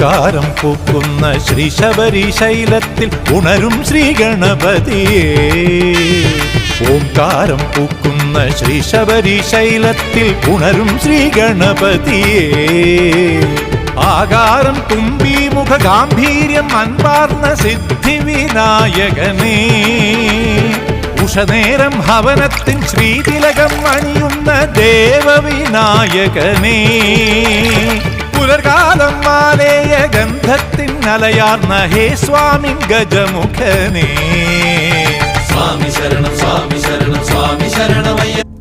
ഓംകാരം പൂക്കുന്ന ശ്രീ ശബരിശൈലത്തിൽ ഉണരും ശ്രീ ഗണപതിയേ. ഓംകാരം പൂക്കുന്ന ശ്രീ ശബരിശൈലത്തിൽ ഉണരും ശ്രീ ഗണപതിയേ. ആകാരം തുമ്പി മുഖ ഗാംഭീര്യം അൻപാർന്ന സിദ്ധി വിനായകനേ. ഉഷനേരം ഹവനത്തിൻ ശ്രീതിലകം അണിയുന്ന ദേവവിനായകനേ. പുലർകാലം മാലേയ ഗന്ധത്തിൻ അലയാർന്ന ഹേ സ്വാമി ഗജമുഖനേ. സ്വാമി ശരണം സ്വാമി ശരണം സ്വാമി ശരണമയ്യ.